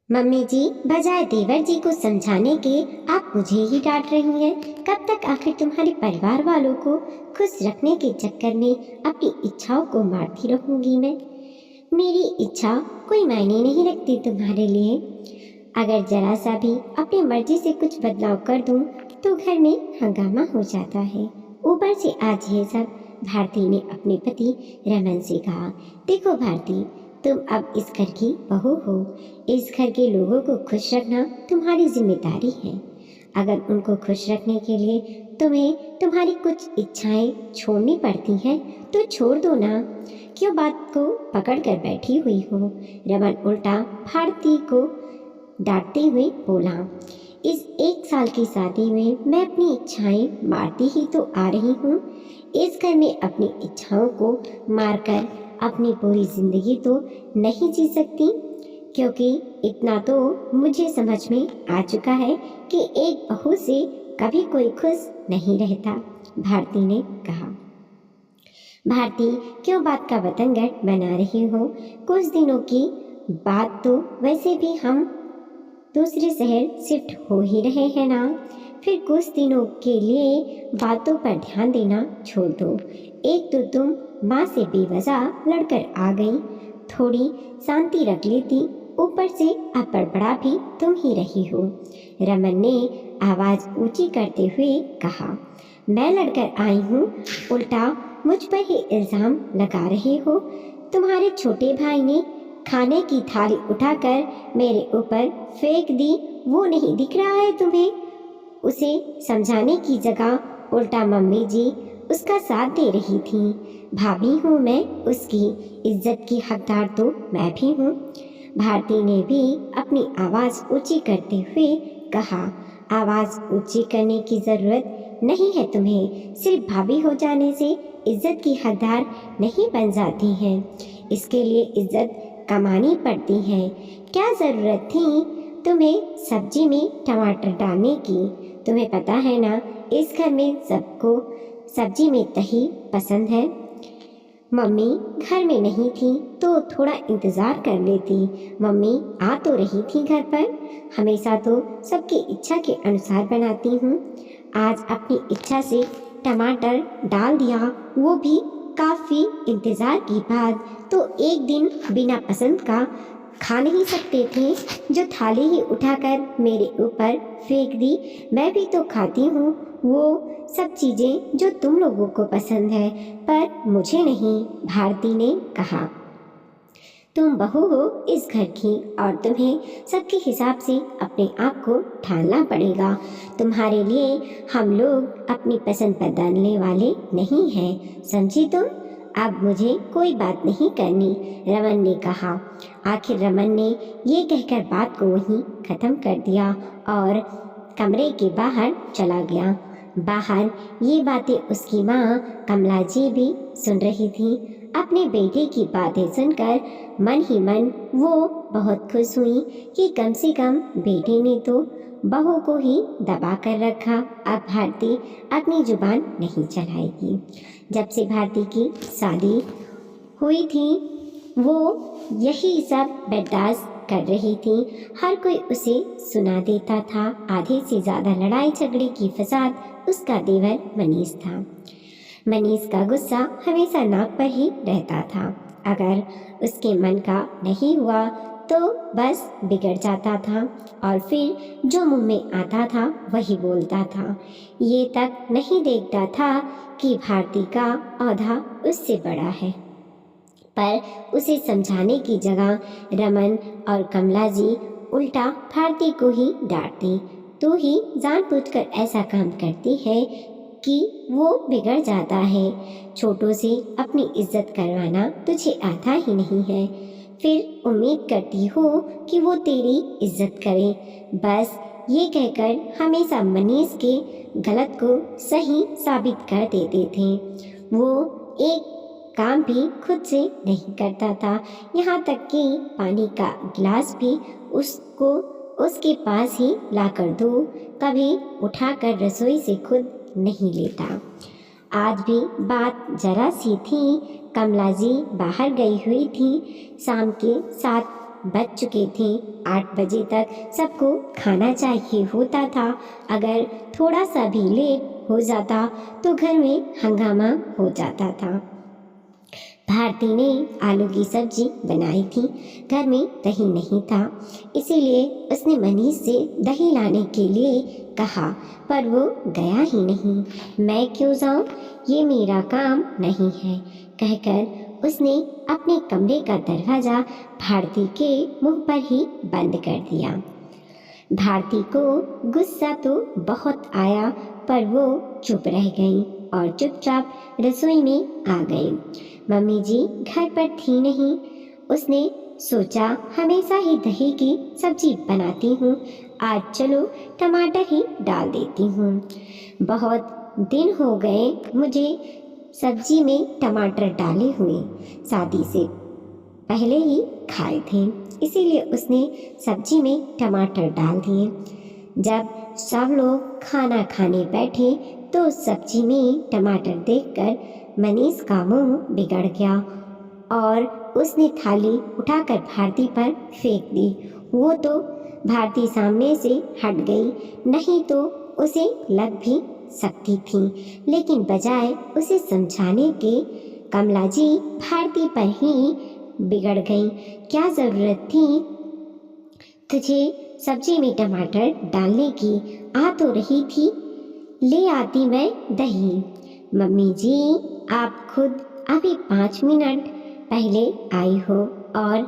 Mummy जी, बजाय देवर जी को समझाने के आप मुझे ही डांट रही हैं। कब तक आखिर तुम्हारे परिवार वालों को खुश रखने के चक्कर में अपनी इच्छाओं को मारती रहूंगी मैं। मेरी इच्छा कोई मायने नहीं रखती तुम्हारे लिए। अगर जरा सा भी अपनी मर्जी से कुछ बदलाव कर दूं तो घर में हंगामा हो जाता है। ऊपर से आज ये सब। भारती ने अपने पति रमन से कहा, देखो भारती, तुम अब इस घर की बहू हो। इस घर के लोगों को खुश रखना तुम्हारी जिम्मेदारी है। अगर उनको खुश रखने के लिए तुम्हें तुम्हारी कुछ इच्छाएं छोड़नी पड़ती हैं तो छोड़ दो ना। क्यों बात को पकड़ कर बैठी हुई हो? रमन उल्टा भारती को डांटते हुए बोला, इस 1 साल की शादी में मैं अपनी इच्छाएं मारती ही तो आ रही हूँ। इस घर में अपनी इच्छाओं को मारकर अपनी पूरी जिंदगी तो नहीं जी सकती, क्योंकि इतना तो मुझे समझ में आ चुका है कि एक बहू से कभी कोई खुश नहीं रहता। भारती ने कहा। भारती, क्यों बात का बतंगड़ बना रही हो? कुछ दिनों की बात तो वैसे भी हम दूसरे शहर शिफ्ट हो ही रहे हैं ना। फिर कुछ दिनों के लिए बातों पर ध्यान देना छोड़ दो। एक तो तुम माँ से बेवजह लड़कर आ गई, थोड़ी शांति रख लेती। ऊपर से अब बड़बड़ा भी तुम ही रही हो। रमन ने आवाज ऊंची करते हुए कहा, मैं लड़कर आई हूँ, उल्टा मुझ पर ही इल्जाम लगा रहे हो। तुम्हारे छोटे भाई ने खाने की थाली उठाकर मेरे ऊपर फेंक दी, वो नहीं दिख रहा है तुम्हें? उसे समझाने की जगह उल्टा मम्मी जी उसका साथ दे रही थी। भाभी हूँ मैं, उसकी इज्जत की हकदार तो मैं भी हूँ। भारती ने भी अपनी आवाज़ ऊंची करते हुए कहा, आवाज़ ऊंची करने की ज़रूरत नहीं है तुम्हें। सिर्फ भाभी हो जाने से इज्जत की हकदार नहीं बन जाती हैं। इसके लिए इज्जत कमानी पड़ती है। क्या ज़रूरत थी तुम्हें सब्जी में टमाटर डालने की? तुम्हें पता है ना, इस घर में सबको सब्जी में दही पसंद है। मम्मी घर में नहीं थी तो थोड़ा इंतज़ार कर लेती। मम्मी आ तो रही थी घर पर, हमेशा तो सबकी इच्छा के अनुसार बनाती हूँ। आज अपनी इच्छा से टमाटर डाल दिया, वो भी काफ़ी इंतज़ार के बाद। तो एक दिन बिना पसंद का खा नहीं सकते थे, जो थाली ही उठाकर मेरे ऊपर फेंक दी। मैं भी तो खाती हूँ वो सब चीज़ें जो तुम लोगों को पसंद है, पर मुझे नहीं। भारती ने कहा, तुम बहू हो इस घर की और तुम्हें सबके हिसाब से अपने आप को ढालना पड़ेगा। तुम्हारे लिए हम लोग अपनी पसंद बदलने वाले नहीं हैं, समझी तुम? अब मुझे कोई बात नहीं करनी, रमन ने कहा। आखिर रमन ने ये कहकर बात को वहीं ख़त्म कर दिया और कमरे के बाहर चला गया। बाहर ये बातें उसकी माँ कमला जी भी सुन रही थी। अपने बेटे की बातें सुनकर मन ही मन वो बहुत खुश हुई कि कम से कम बेटे ने तो बहू को ही दबा कर रखा। अब भारती अपनी जुबान नहीं चलाएगी। जब से भारती की शादी हुई थी वो यही सब बर्दाश्त कर रही थी। हर कोई उसे सुना देता था। आधे से ज़्यादा लड़ाई झगड़े की फसाद उसका देवर मनीष था। मनीष का गुस्सा हमेशा नाक पर ही रहता था। अगर उसके मन का नहीं हुआ तो बस बिगड़ जाता था और फिर जो मुंह में आता था वही बोलता था। ये तक नहीं देखता था कि भारती का औहदा उससे बड़ा है। पर उसे समझाने की जगह रमन और कमला जी उल्टा भारती को ही डांटती। तू ही जानबूझकर ऐसा काम करती है कि वो बिगड़ जाता है। छोटों से अपनी इज्जत करवाना तुझे आता ही नहीं है, फिर उम्मीद करती हो कि वो तेरी इज्जत करे। बस ये कहकर हमेशा मनीष के गलत को सही साबित कर देते थे। वो एक काम भी खुद से नहीं करता था, यहाँ तक कि पानी का गिलास भी उसको उसके पास ही लाकर दो, कभी उठाकर रसोई से खुद नहीं लेता। आज भी बात जरा सी थी। कमला जी बाहर गई हुई थी। शाम के 7 बज चुके थे। 8 बजे तक सबको खाना चाहिए होता था। अगर थोड़ा सा भी लेट हो जाता तो घर में हंगामा हो जाता था। भारती ने आलू की सब्जी बनाई थी। घर में दही नहीं था, इसीलिए उसने मनीष से दही लाने के लिए कहा, पर वो गया ही नहीं। मैं क्यों जाऊं, ये मेरा काम नहीं है, कहकर उसने अपने कमरे का दरवाजा भारती के मुंह पर ही बंद कर दिया। भारती को गुस्सा तो बहुत आया, पर वो चुप रह गई और चुपचाप रसोई में आ गई। मम्मी जी घर पर थी नहीं। उसने सोचा, हमेशा ही दही की सब्जी बनाती हूँ, आज चलो टमाटर ही डाल देती हूँ। बहुत दिन हो गए मुझे सब्जी में टमाटर डाले हुए, शादी से पहले ही खाए थे, इसीलिए उसने सब्जी में टमाटर डाल दिए। जब सब लोग खाना खाने बैठे तो सब्जी में टमाटर देखकर मनीष का मुंह बिगड़ गया और उसने थाली उठाकर भारती पर फेंक दी। वो तो भारती सामने से हट गई, नहीं तो उसे लग भी सकती थी, लेकिन बजाय उसे समझाने के कमला जी भारती पर ही बिगड़ गई। क्या जरूरत थी तुझे सब्जी में टमाटर डालने की, आ तो रही थी, ले आती मैं दही। मम्मी जी आप खुद अभी 5 मिनट पहले आई हो और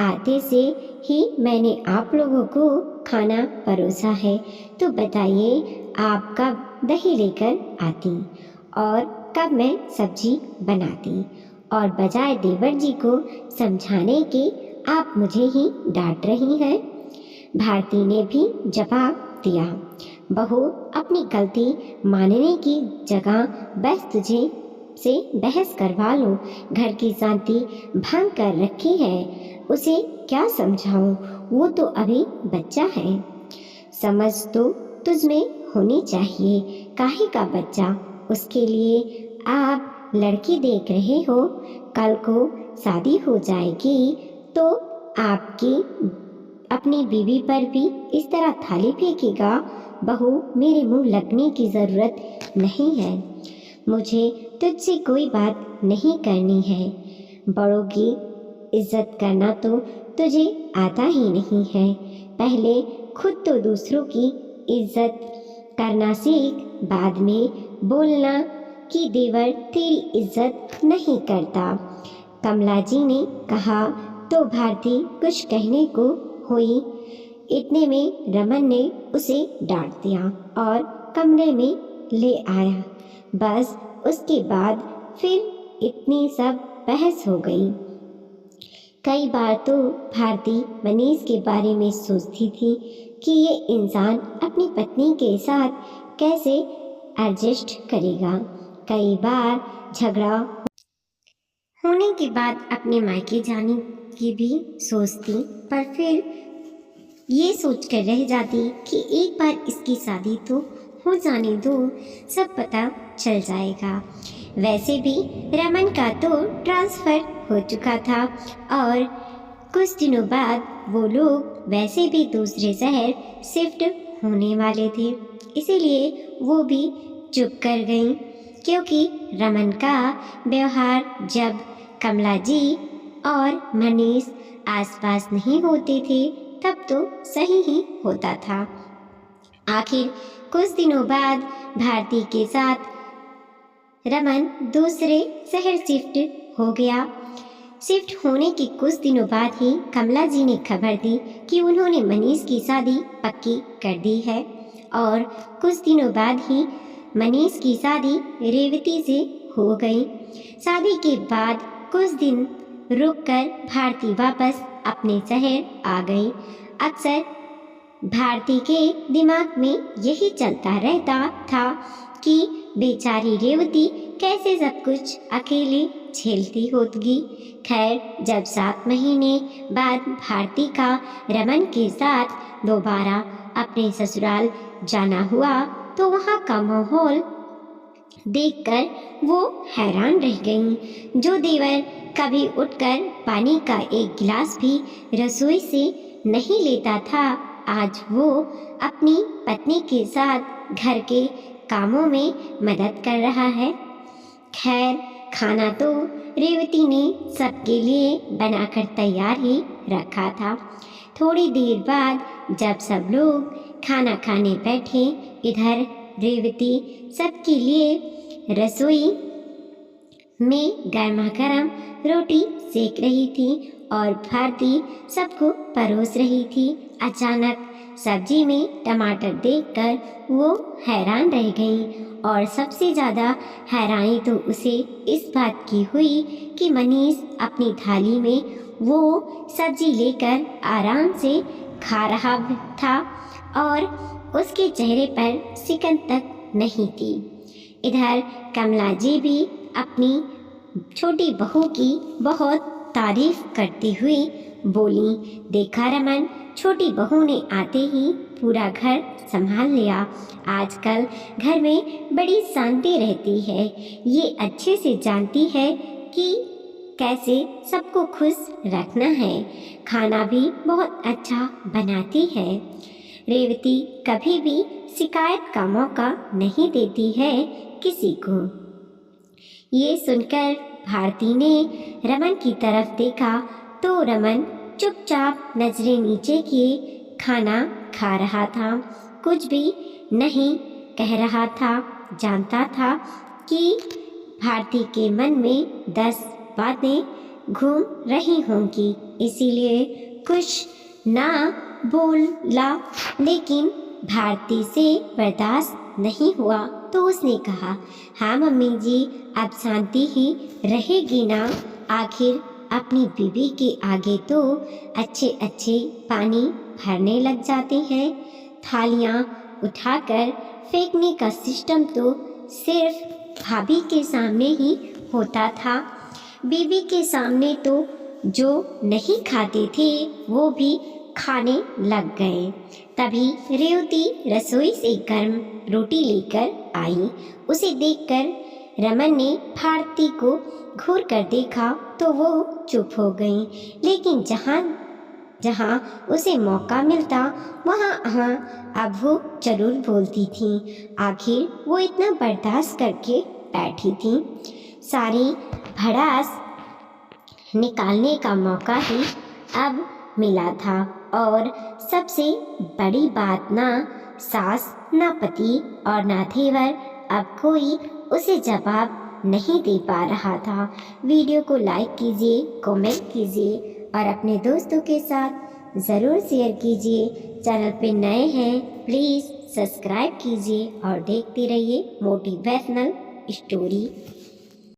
आते से ही मैंने आप लोगों को खाना परोसा है, तो बताइए आप कब दही लेकर आती और कब मैं सब्जी बनाती, और बजाय देवर जी को समझाने के आप मुझे ही डांट रही हैं। भारती ने भी जवाब दिया, बहू अपनी गलती मानने की जगह बस तुझे से बहस करवा लो, घर की शांति भंग कर रखी है, उसे क्या समझाऊं, वो तो अभी बच्चा है। समझ तो तुझ में होनी चाहिए, काहे का बच्चा, उसके लिए आप लड़की देख रहे हो, कल को शादी हो जाएगी तो आपकी अपनी बीवी पर भी इस तरह थाली फेंकेगा। बहू मेरे मुंह लगने की ज़रूरत नहीं है, मुझे तुझसे कोई बात नहीं करनी है। बड़ों की इज्जत करना तो तुझे आता ही नहीं है, पहले खुद तो दूसरों की इज्जत करना सीख, बाद में बोलना कि देवर तेरी इज्जत नहीं करता। कमला जी ने कहा तो भारती कुछ कहने को हुई, इतने में रमन ने उसे डांट दिया और कमरे में ले आया। बस उसके बाद फिर इतनी सब बहस हो गई। कई बार तो भारती मनीष के बारे में सोचती थी कि ये इंसान अपनी पत्नी के साथ कैसे एडजस्ट करेगा। कई बार झगड़ा होने के बाद अपने मायके जाने की भी सोचती, पर फिर ये सोच कर रह जाती कि एक बार इसकी शादी तो हो जाने दो, सब पता चल जाएगा। वैसे भी रमन का तो ट्रांसफ़र हो चुका था और कुछ दिनों बाद वो लोग वैसे भी दूसरे शहर शिफ्ट होने वाले थे, इसीलिए वो भी चुप कर गई, क्योंकि रमन का व्यवहार जब कमला जी और मनीष आसपास नहीं होते थे तब तो सही ही होता था। आखिर कुछ दिनों बाद भारती के साथ रमन दूसरे शहर शिफ्ट हो गया। शिफ्ट होने के कुछ दिनों बाद ही कमला जी ने खबर दी कि उन्होंने मनीष की शादी पक्की कर दी है और कुछ दिनों बाद ही मनीष की शादी रेवती से हो गई। शादी के बाद कुछ दिन रुककर भारती वापस अपने शहर आ गई। अक्सर भारती के दिमाग में यही चलता रहता था कि बेचारी रेवती कैसे सब कुछ अकेले झेलती होगी। खैर जब 7 महीने बाद भारती का रमन के साथ दोबारा अपने ससुराल जाना हुआ तो वहाँ का माहौल देखकर वो हैरान रह गईं। जो देवर कभी उठकर पानी का एक गिलास भी रसोई से नहीं लेता था, आज वो अपनी पत्नी के साथ घर के कामों में मदद कर रहा है। खैर, खाना तो रेवती ने सबके लिए बनाकर तैयार ही रखा था। थोड़ी देर बाद जब सब लोग खाना खाने बैठे, इधर रेवती सबके लिए रसोई में गर्मा गर्म रोटी सेक रही थी और भारती सबको परोस रही थी। अचानक सब्जी में टमाटर देखकर वो हैरान रह गई और सबसे ज़्यादा हैरानी तो उसे इस बात की हुई कि मनीष अपनी थाली में वो सब्जी लेकर आराम से खा रहा था और उसके चेहरे पर सिकन तक नहीं थी। इधर कमला जी भी अपनी छोटी बहू की बहुत तारीफ करती हुई बोली, देखा रमन, छोटी बहू ने आते ही पूरा घर संभाल लिया। आजकल घर में बड़ी शांति रहती है। ये अच्छे से जानती है कि कैसे सबको खुश रखना है। खाना भी बहुत अच्छा बनाती है। रेवती कभी भी शिकायत का मौका नहीं देती है किसी को। ये सुनकर भारती ने रमन की तरफ देखा तो रमन चुपचाप नजरें नीचे किए खाना खा रहा था। कुछ भी नहीं कह रहा था। जानता था कि भारती के मन में 10 बातें घूम रही होंगी, इसीलिए कुछ ना बोला। लेकिन भारती से बर्दाश्त नहीं हुआ तो उसने कहा, हाँ मम्मी जी, अब शांति ही रहेगी ना। आखिर अपनी बीवी के आगे तो अच्छे अच्छे पानी भरने लग जाते हैं। थालियाँ उठाकर फेंकने का सिस्टम तो सिर्फ भाभी के सामने ही होता था। बीवी के सामने तो जो नहीं खाते थे वो भी खाने लग गए। तभी रेवती रसोई से गर्म रोटी लेकर आई। उसे देखकर रमन ने भारती को घूर कर देखा तो वो चुप हो गई। लेकिन जहाँ उसे मौका मिलता वहाँ अब वो जरूर बोलती थी। आखिर वो इतना बर्दाश्त करके बैठी थी। सारी भड़ास निकालने का मौका ही अब मिला था। और सबसे बड़ी बात, ना सास, ना पति और ना देवर अब कोई उसे जवाब नहीं दे पा रहा था। वीडियो को लाइक कीजिए, कमेंट कीजिए और अपने दोस्तों के साथ ज़रूर शेयर कीजिए। चैनल पे नए हैं प्लीज़ सब्सक्राइब कीजिए और देखते रहिए मोटिवेशनल स्टोरी।